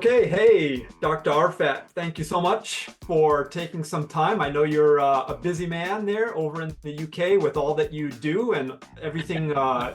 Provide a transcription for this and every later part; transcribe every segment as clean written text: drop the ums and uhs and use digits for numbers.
Okay, hey, Dr. Arfat, thank you so much for taking some time. I know you're a busy man there over in the UK with all that you do and everything. I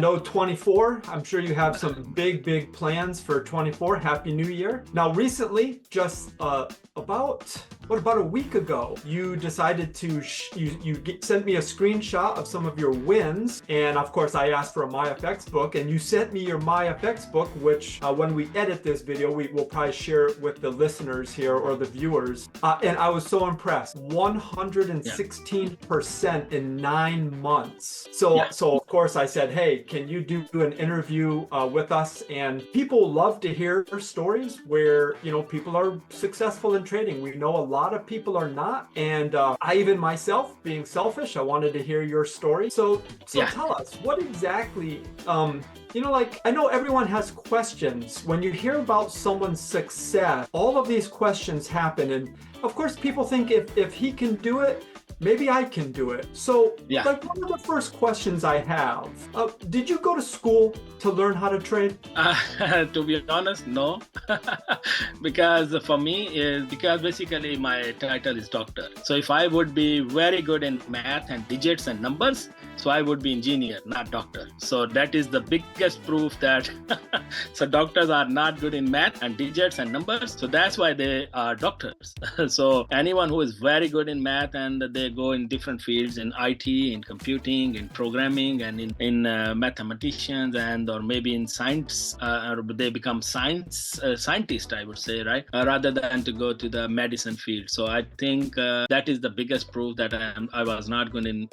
know 24, I'm sure you have some big plans for 24. Happy New Year. Now, recently, just about a week ago, you decided to, sent me a screenshot of some of your wins. And of course, I asked for a MyFX book and you sent me your MyFX book, which when we edit this video, we will probably share it with the listeners here or the viewers. And I was so impressed, 116% in 9 months. So of course I said, hey, can you do an interview with us? And people love to hear stories where, people are successful in trading. We know a lot of people are not. And I even myself, being selfish, I wanted to hear your story. So tell us, what exactly, I know everyone has questions. When you hear about someone's success, all of these questions happen. And of course, people think if he can do it, maybe I can do it. So one of the first questions I have, did you go to school to learn how to trade? To be honest, no. Because for me, because basically my title is doctor. So if I would be very good in math and digits and numbers, so I would be engineer, not doctor. So that is the biggest proof that so doctors are not good in math and digits and numbers. So that's why they are doctors. So anyone who is very good in math and they go in different fields in IT, in computing, in programming, and in mathematicians, and or maybe in science, or they become scientist, I would say, right? Rather than to go to the medicine field. So I think that is the biggest proof that I was not good in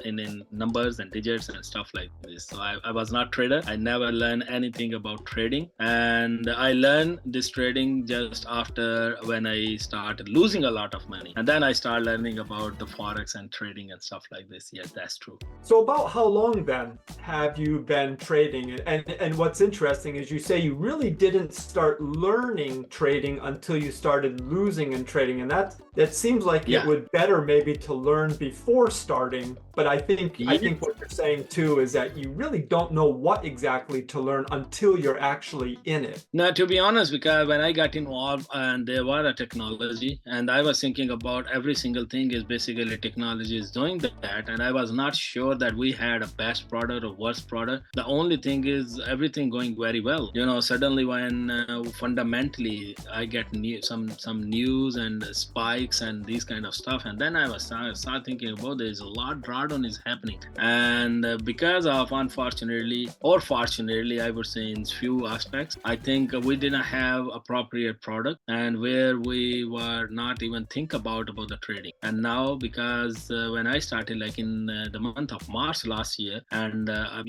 numbers and digits and stuff like this. So I was not trader. I never learned anything about trading, and I learned this trading just after when I started losing a lot of money, and then I started learning about the forex and trading and stuff like this. Yes, that's true. So about how long then have you been trading? And what's interesting is you say you really didn't start learning trading until you started losing in trading, and that seems like it would better maybe to learn before starting. But I think what you're saying too is that you really don't know what exactly to learn until you're actually in it. Now, to be honest, because when I got involved and there was a technology, and I was thinking about every single thing is basically technology is doing that, and I was not sure that we had a best product or worst product. The only thing is everything going very well. Suddenly when fundamentally I get some news and spikes and these kind of stuff, and then I start thinking about there's a lot drawdown is happening, and because of unfortunately or fortunately, I would say in few aspects, I think we didn't have appropriate product, and where we were not even think about the trading. And now because when I started like in the month of March last year, and I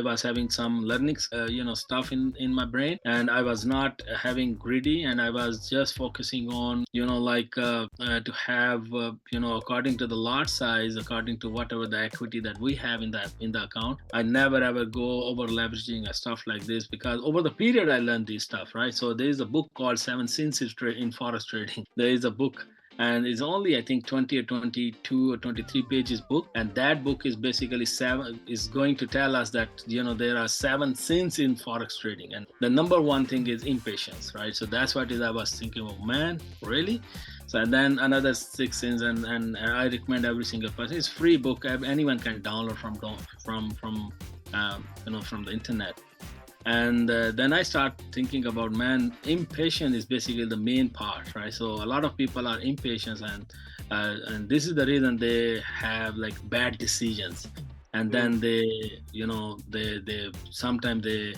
was having some learning stuff in my brain, and I was not having greedy, and I was just focusing on to have according to the lot size, according to whatever the equity that we have in the account. I never ever go over leveraging stuff like this, because over the period I learned this stuff, right? So there is a book called 7 Sins in Forex Trading. There is a book, and it's only I think 20 or 22 or 23 pages book, and that book is basically is going to tell us that there are 7 sins in forex trading, and the number one thing is impatience, right? So that's what I was thinking, oh man, really? So and then another 6 sins, and I recommend every single person. It's free book, anyone can download from the internet. And then I start thinking about, man, impatience is basically the main part, right? So a lot of people are impatient, and this is the reason they have like bad decisions. And then they sometimes they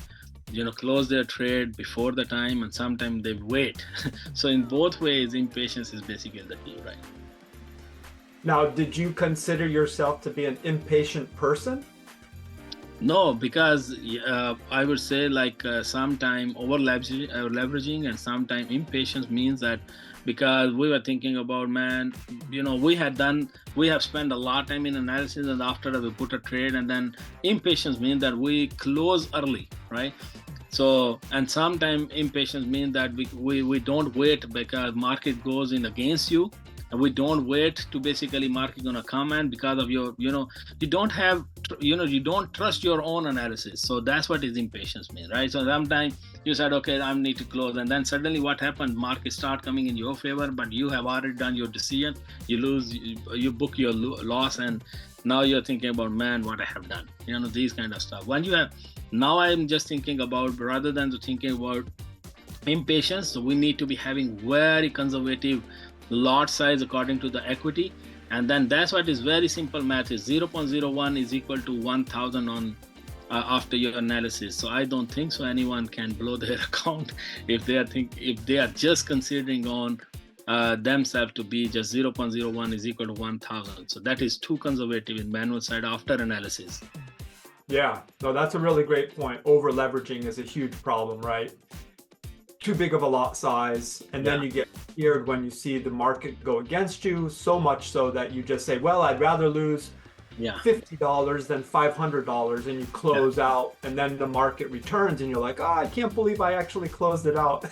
close their trade before the time, and sometimes they wait. So in both ways, impatience is basically the key, right? Now, did you consider yourself to be an impatient person? No, because I would say like sometime over leveraging and sometime impatience means that, because we were thinking about, man, we have spent a lot of time in analysis, and after that we put a trade, and then impatience means that we close early, right? So, and sometimes impatience means that we don't wait because market goes in against you, and we don't wait to basically market gonna come in because of your, you don't trust your own analysis. So that's what is impatience mean, right? So sometimes You said, okay, I need to close. And then suddenly what happened? Market start coming in your favor, but you have already done your decision. You lose, you book your loss. And now you're thinking about, man, what I have done, these kind of stuff. When you have, now I'm just thinking about, rather than thinking about impatience, so we need to be having very conservative lot size according to the equity. And then that's what is very simple math is 0.01 is equal to 1000 on after your analysis. So I don't think so anyone can blow their account if they are just considering on themselves to be just 0.01 is equal to 1000. So that is too conservative in manual side after analysis. Yeah, no, that's a really great point. Over leveraging is a huge problem, right? Too big of a lot size, and then you get scared when you see the market go against you, so much so that you just say, well, I'd rather lose $50 than $500, and you close out, and then the market returns and you're like, oh, I can't believe I actually closed it out.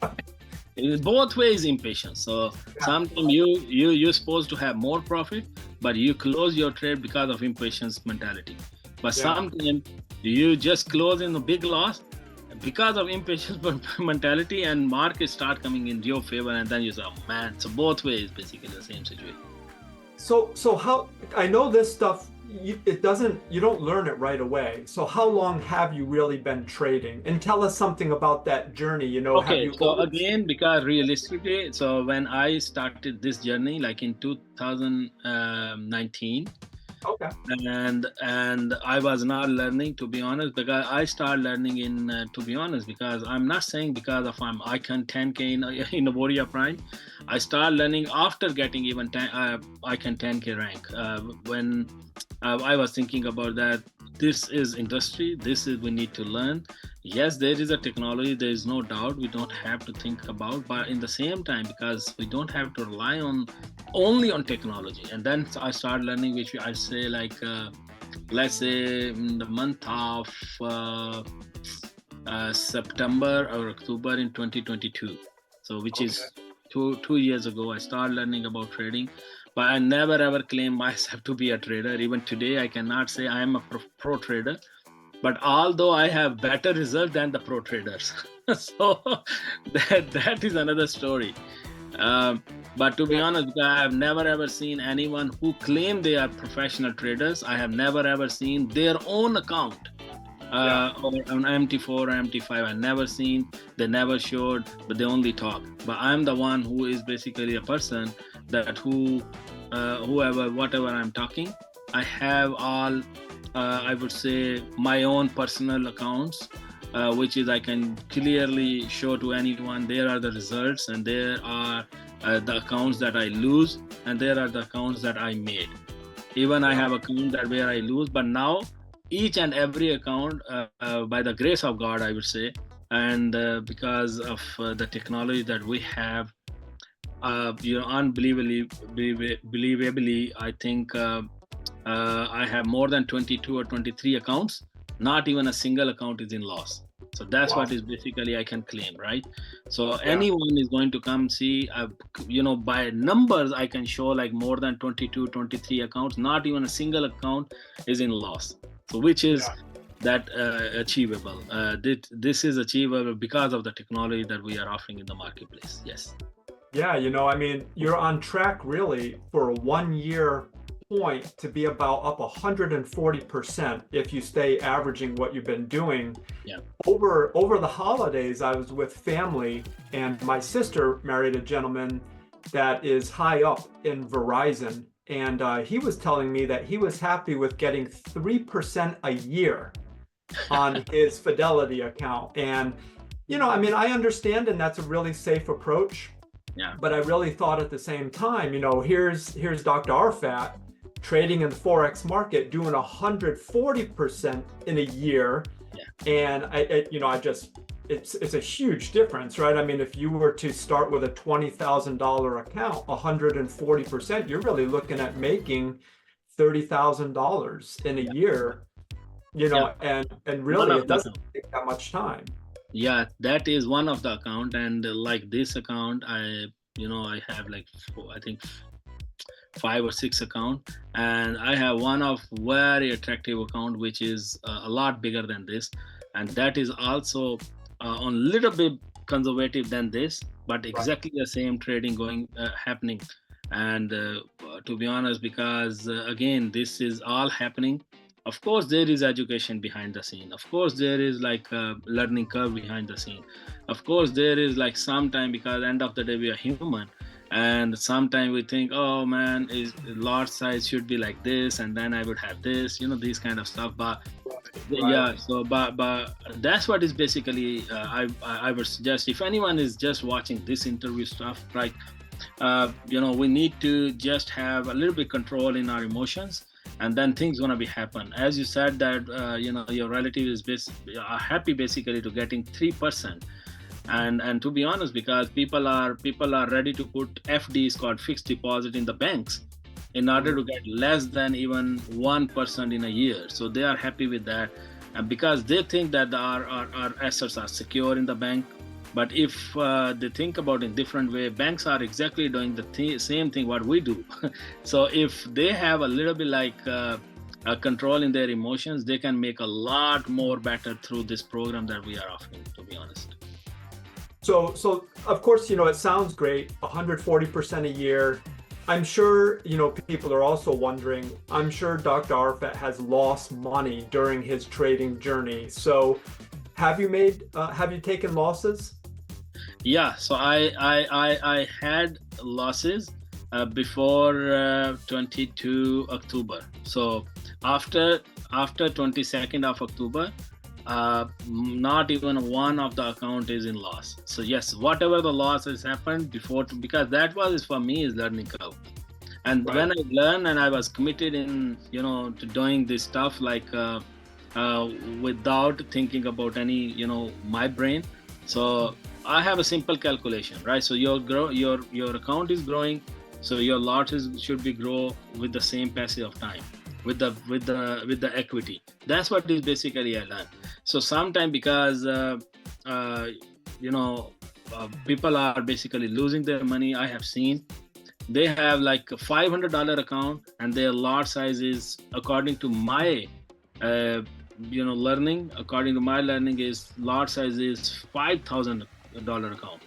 It is both ways impatient. So sometimes you're supposed to have more profit, but you close your trade because of impatience mentality. But sometimes you just close in a big loss because of impatience mentality, and markets start coming in your favor, and then you say, oh man. So both ways basically the same situation. So how, I know this stuff, you don't learn it right away. So how long have you really been trading? And tell us something about that journey, Okay, so again, because realistically, so when I started this journey, like in 2019, okay, and I was not learning, to be honest, because I started learning in, to be honest, because I'm not saying because of I'm icon 10K in Auvoria Prime. I started learning after getting even icon 10K rank. When I was thinking about that, this is industry, we need to learn. Yes, there is a technology, there is no doubt, we don't have to think about, but in the same time, because we don't have to rely on only on technology. And then I started learning, which I say like, let's say in the month of September or October in 2022. So which is two years ago, I started learning about trading. But I never ever claim myself to be a trader. Even today, I cannot say I am a pro trader. But although I have better results than the pro traders, so that is another story. But to be honest, I have never ever seen anyone who claim they are professional traders. I have never ever seen their own account or on MT4 or MT5. I never seen. They never showed, but they only talk. But I'm the one who is basically a person that whatever I'm talking, I have all. I would say my own personal accounts, which is I can clearly show to anyone. There are the results, and there are the accounts that I lose, and there are the accounts that I made. Even I have accounts that where I lose, but now each and every account, by the grace of God, I would say, and because of the technology that we have, unbelievably, I think. I have more than 22 or 23 accounts. Not even a single account is in loss. So that's what is basically I can claim, right? So anyone is going to come see, by numbers, I can show like more than 22, 23 accounts. Not even a single account is in loss. So which is that achievable. This is achievable because of the technology that we are offering in the marketplace. Yes. Yeah, I mean, you're on track really for a 1 year point to be about up 140% if you stay averaging what you've been doing. Over the holidays, I was with family, and my sister married a gentleman that is high up in Verizon, and he was telling me that he was happy with getting 3% a year on his Fidelity account. And I mean, I understand, and that's a really safe approach. But I really thought at the same time, here's Dr. Arfat trading in the Forex market, doing 140% in a year. And it's a huge difference, right? I mean, if you were to start with a $20,000 account, 140%, you're really looking at making $30,000 in a year, and really it doesn't take that much time. Yeah, that is one of the account, and like this account, I have like I think 5 or 6 account, and I have one of very attractive account which is a lot bigger than this, and that is also on little bit conservative than this, but exactly the same trading going happening. And to be honest, because again, this is all happening. Of course, there is education behind the scene. Of course, there is like a learning curve behind the scene. Of course, there is like sometime, because end of the day we are human, and sometimes we think, oh man, is lot size should be like this, and then I would have this, these kind of stuff. But yeah, so but that's what is basically I would suggest, if anyone is just watching this interview stuff, right, we need to just have a little bit control in our emotions, and then things gonna be happen. As you said that your relative is are happy basically to getting 3%. And to be honest, because people are ready to put FDs, called fixed deposit, in the banks in order to get less than even 1% in a year. So they are happy with that, and because they think that our assets are secure in the bank. But if they think about it in different way, banks are exactly doing the same thing what we do. So if they have a little bit like a control in their emotions, they can make a lot more better through this program that we are offering, to be honest. So of course, it sounds great, 140% a year. I'm sure, people are also wondering, I'm sure Dr. Arfat has lost money during his trading journey. So have you taken losses? Yeah, so I had losses before 22 October. So after 22nd of October, not even one of the account is in loss. So yes, whatever the loss has happened before, because that was for me is learning curve. And when I learned and I was committed in to doing this stuff like without thinking about any my brain. So I have a simple calculation, right? So your account is growing, so your losses should be grow with the same passage of time, with the equity. That's what is basically I learned. So sometimes because people are basically losing their money, I have seen they have like a $500 account and their lot size is, according to my learning, is lot size is $5,000 account.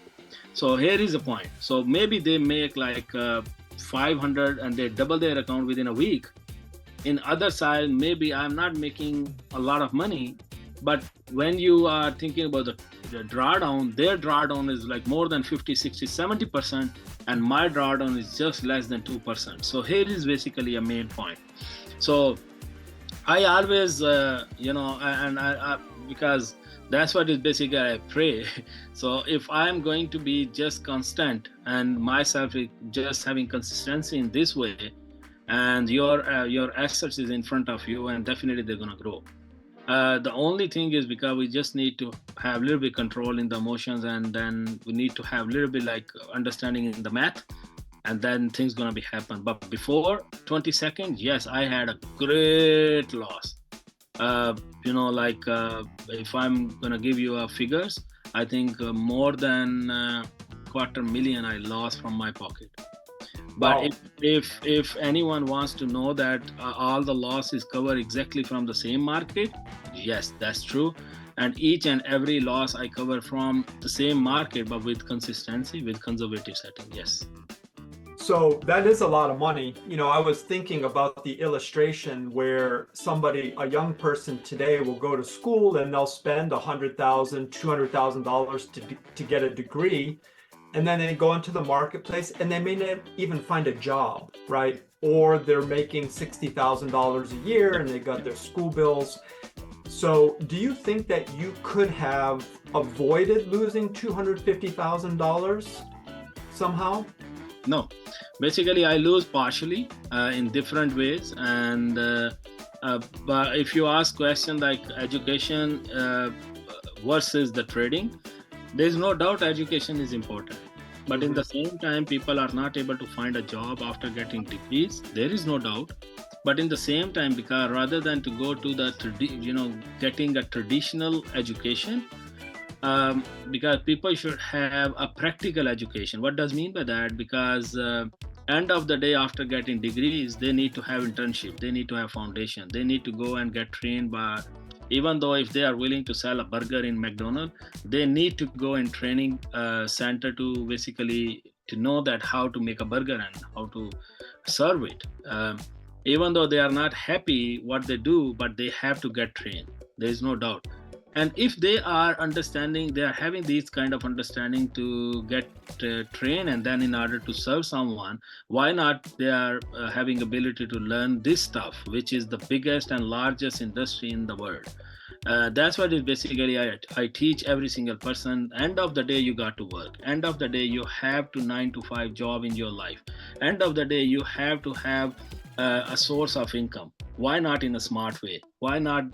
So here is the point. So maybe they make like 500 and they double their account within a week. In other side, maybe I'm not making a lot of money, but when you are thinking about the drawdown, their drawdown is like more than 50, 60, 70%, and my drawdown is just less than 2%. So here is basically a main point. So I always, because that's what is basically I pray. So if I'm going to be just constant and myself just having consistency in this way, and your assets is in front of you, and definitely they're gonna grow. The only thing is because we just need to have a little bit control in the emotions, and then we need to have a little bit like understanding in the math, and then things gonna be happen. But before 22nd, yes, I had a great loss. If I'm gonna give you figures, I think more than $250,000 I lost from my pocket. But wow. if anyone wants to know that all the loss is covered exactly from the same market, yes, that's true. And each and every loss I cover from the same market, but with consistency, with conservative setting, yes. So that is a lot of money. I was thinking about the illustration where a young person today will go to school and they'll spend $100,000, $200,000 to get a degree. And then they go into the marketplace and they may not even find a job, right? Or they're making $60,000 a year and they got their school bills. So do you think that you could have avoided losing $250,000 somehow? No, basically I lose partially in different ways. And but if you ask question like education versus the trading, there's no doubt education is important. But in the same time, people are not able to find a job after getting degrees. There is no doubt. But in the same time, because rather than to go to the getting a traditional education, because people should have a practical education. What does mean by that? Because end of the day, after getting degrees, they need to have internship. They need to have foundation. They need to go and get trained by even though if they are willing to sell a burger in McDonald's, they need to go in training center to basically to know that how to make a burger and how to serve it. Even though they are not happy what they do, but they have to get trained. There is no doubt. And if they are understanding, they are having these kind of understanding to get trained, and then in order to serve someone, why not they are having ability to learn this stuff, which is the biggest and largest industry in the world. That's what is basically I teach every single person. End of the day, you got to work. End of the day, you have to 9 to 5 job in your life. End of the day, you have to have a source of income. Why not in a smart way? Why not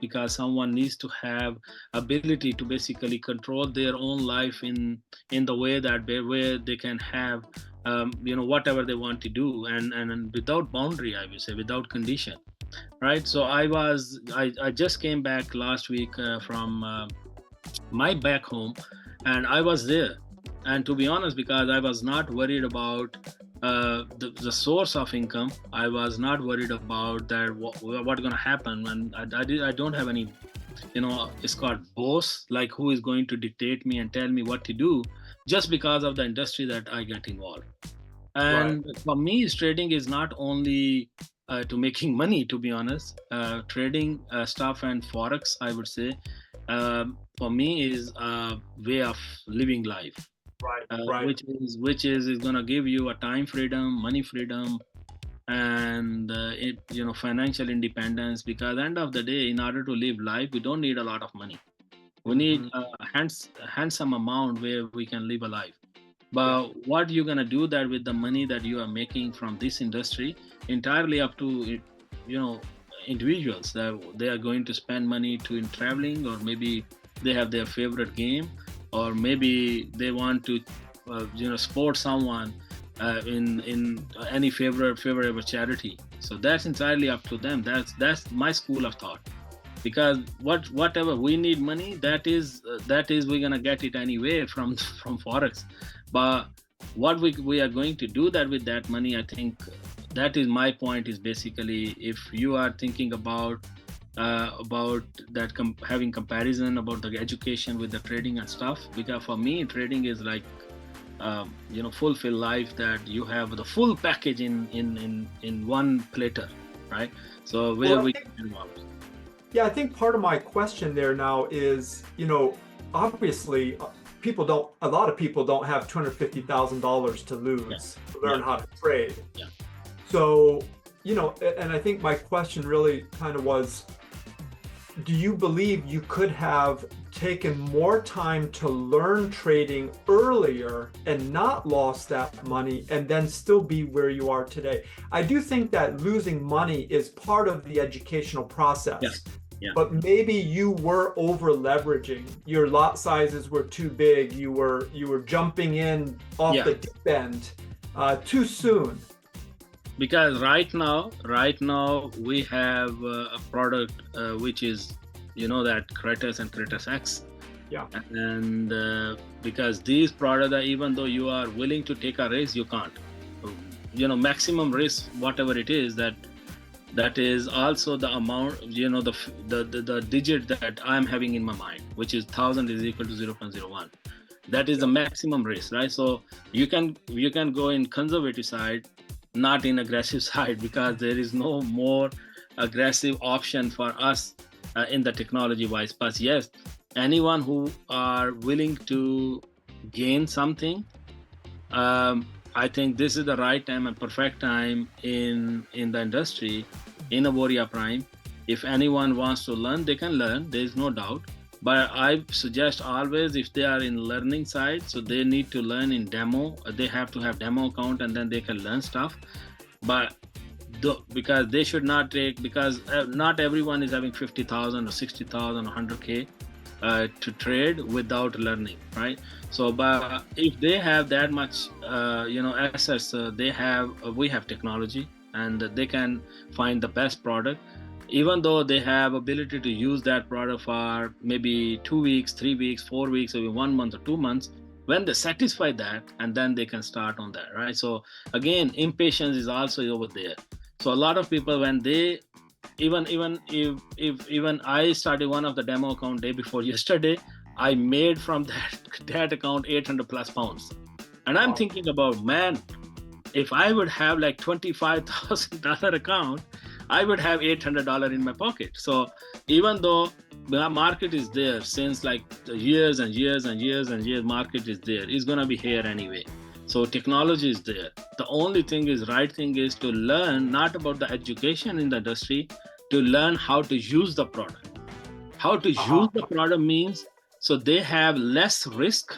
because someone needs to have ability to basically control their own life in the way that where they can have whatever they want to do, and without boundary, I would say, without condition, right? So I just came back last week from my back home, and I was there. And to be honest, because I was not worried about the source of income, I was not worried about that what going to happen. And I don't have any, it's called boss, like who is going to dictate me and tell me what to do, just because of the industry that I get involved. And right. For me, trading is not only to making money, to be honest. Trading stuff and forex, I would say, for me is a way of living life. Right. Which is going to give you a time freedom, money freedom, and financial independence. Because at the end of the day, in order to live life, we don't need a lot of money. We need a handsome amount where we can live a life. But what you're going to do that with the money that you are making from this industry, entirely up to individuals. That they are going to spend money in traveling, or maybe they have their favorite game, or maybe they want to support someone in any favorable charity. So that's entirely up to them. That's my school of thought. Because whatever we need money, that is we're gonna get it anyway from forex. But what we are going to do that with that money, I think that is my point. Is basically, if you are thinking about that having comparison about the education with the trading and stuff, because for me trading is like fulfill life, that you have the full package in one platter, right? So where we can involve. Yeah, I think part of my question there now is, obviously a lot of people don't have $250,000 to lose to learn how to trade. Yeah. So, and I think my question really kind of was, do you believe you could have taken more time to learn trading earlier and not lost that money and then still be where you are today? I do think that losing money is part of the educational process. Yeah. But maybe you were over leveraging. Your lot sizes were too big. You were jumping in off the deep end too soon. Because right now we have a product which is that Kratos and Kratos X. Yeah. And because these products, even though you are willing to take a risk, you can't. Maximum risk, whatever it is, that is also the amount, the digit that I'm having in my mind, which is 1,000 is equal to 0.01. That is the maximum risk, right? So you can go in conservative side, not in aggressive side, because there is no more aggressive option for us in the technology wise. But yes, anyone who are willing to gain something, I think this is the right time and perfect time in the industry, in Auvoria Prime. If anyone wants to learn, they can learn. There is no doubt. But I suggest always, if they are in learning side, so they need to learn in demo. They have to have demo account, and then they can learn stuff. But because they should not take, because not everyone is having 50,000 or 60,000 or 100K to trade without learning, right? So, but if they have that much, assets, we have technology, and they can find the best product. Even though they have ability to use that product for maybe 2 weeks, 3 weeks, 4 weeks, or 1 month or 2 months, when they satisfy that, and then they can start on that, right? So again, impatience is also over there. So a lot of people, when they even I started one of the demo account day before yesterday, I made from that account 800 plus pounds. And I'm thinking about, man, if I would have like $25,000 account, I would have $800 in my pocket. So even though the market is there since like years and years and years and years, market is there, it's gonna be here anyway. So technology is there. The only thing is, right thing is to learn not about the education in the industry, to learn how to use the product. How to use the product means, so they have less risk,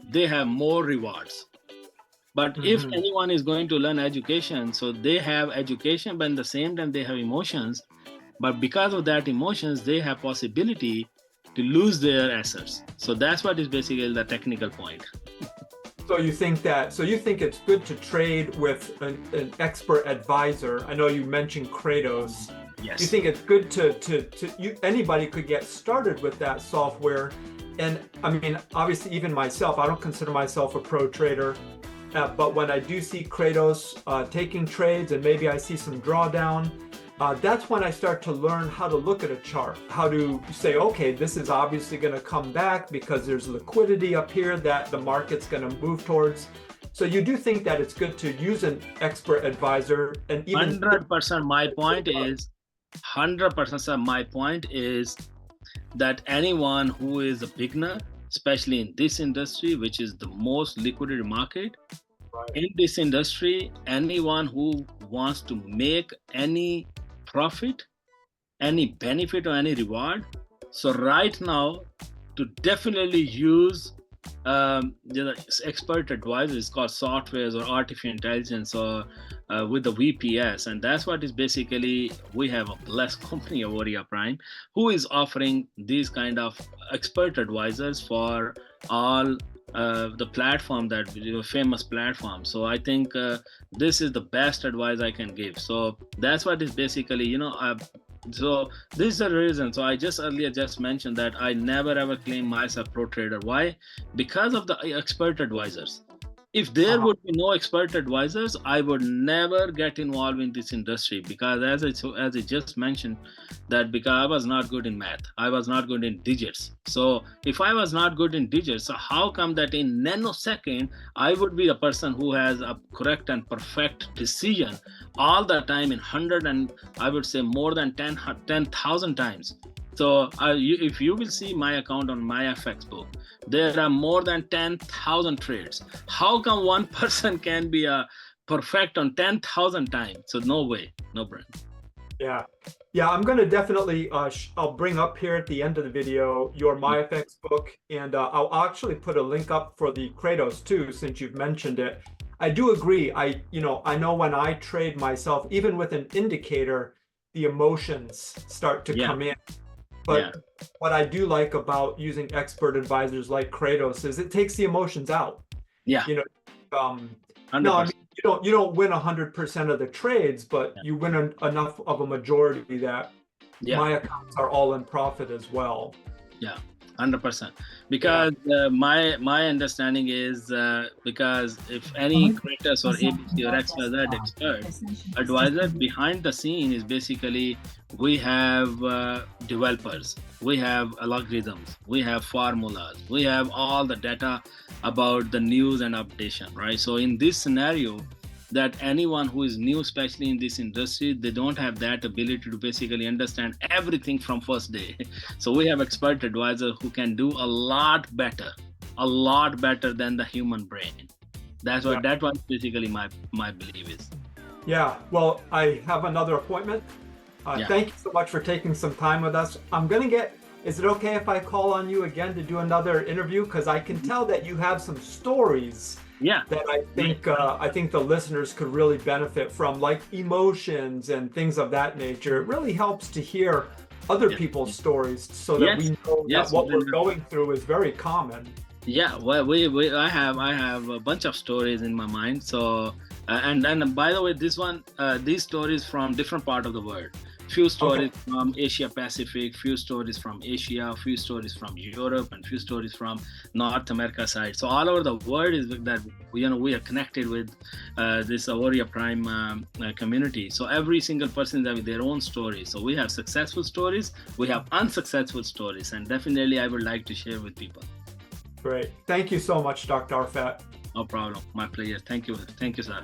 they have more rewards. But if anyone is going to learn education, so they have education, but at the same time they have emotions. But because of that emotions, they have possibility to lose their assets. So that's what is basically the technical point. So you think it's good to trade with an expert advisor? I know you mentioned Kratos. Yes. You think it's good anybody could get started with that software? And I mean, obviously, even myself, I don't consider myself a pro trader, but when I do see Kratos taking trades and maybe I see some drawdown, that's when I start to learn how to look at a chart, how to say, okay, this is obviously going to come back because there's liquidity up here that the market's going to move towards. So you do think that it's good to use an expert advisor, and even 100%. My point is 100%. My point is that anyone who is a beginner, especially in this industry, which is the most liquidity market, in this industry, anyone who wants to make any profit, any benefit or any reward, so right now to definitely use the expert advisors called softwares or artificial intelligence or with the VPS. And that's what is basically, we have a blessed company, Auvoria Prime, who is offering these kind of expert advisors for all the platform, that famous platform. So I think this is the best advice I can give. So that's what is basically, so this is the reason. So I earlier mentioned that I never ever claim myself pro trader. Why? Because of the expert advisors. If there would be no expert advisors, I would never get involved in this industry, because as I just mentioned, that because I was not good in math, I was not good in digits. So if I was not good in digits, so how come that in nanosecond I would be the person who has a correct and perfect decision all the time in 100 and I would say more than 10,000 times. So if you will see my account on my FX book, there are more than 10,000 trades. How come one person can be a perfect on 10,000 times? So no way, no brain. Yeah, I'm going to definitely, I'll bring up here at the end of the video your MyFX book, and I'll actually put a link up for the Kratos too, since you've mentioned it. I do agree. I know when I trade myself, even with an indicator, the emotions start to come in. But what I do like about using expert advisors like Kratos is it takes the emotions out. Yeah. No, I mean, you don't win 100% of the trades, but you win enough of a majority that my accounts are all in profit as well. Yeah. 100%. Because my understanding is because if any Kratos or ABC or XYZ expert advisor, behind the scene is basically we have developers, we have algorithms, we have formulas, we have all the data about the news and updation, right? So in this scenario, that anyone who is new, especially in this industry, they don't have that ability to basically understand everything from first day. So we have expert advisors who can do a lot better than the human brain. That's what basically my belief is. Yeah, well, I have another appointment. Thank you so much for taking some time with us. Is it okay if I call on you again to do another interview? Because I can tell that you have some stories that I think the listeners could really benefit from, like emotions and things of that nature. It really helps to hear other people's stories so that we know that what we're going through is very common. Yeah, well, I have a bunch of stories in my mind. So and by the way, these stories from different part of the world. Few stories from Asia Pacific, few stories from Asia, few stories from Europe, and few stories from North America side. So all over the world is that we are connected with this Auvoria Prime community. So every single person has their own story. So we have successful stories, we have unsuccessful stories, and definitely I would like to share with people. Great. Thank you so much, Dr. Arfat. No problem. My pleasure. Thank you. Thank you, sir.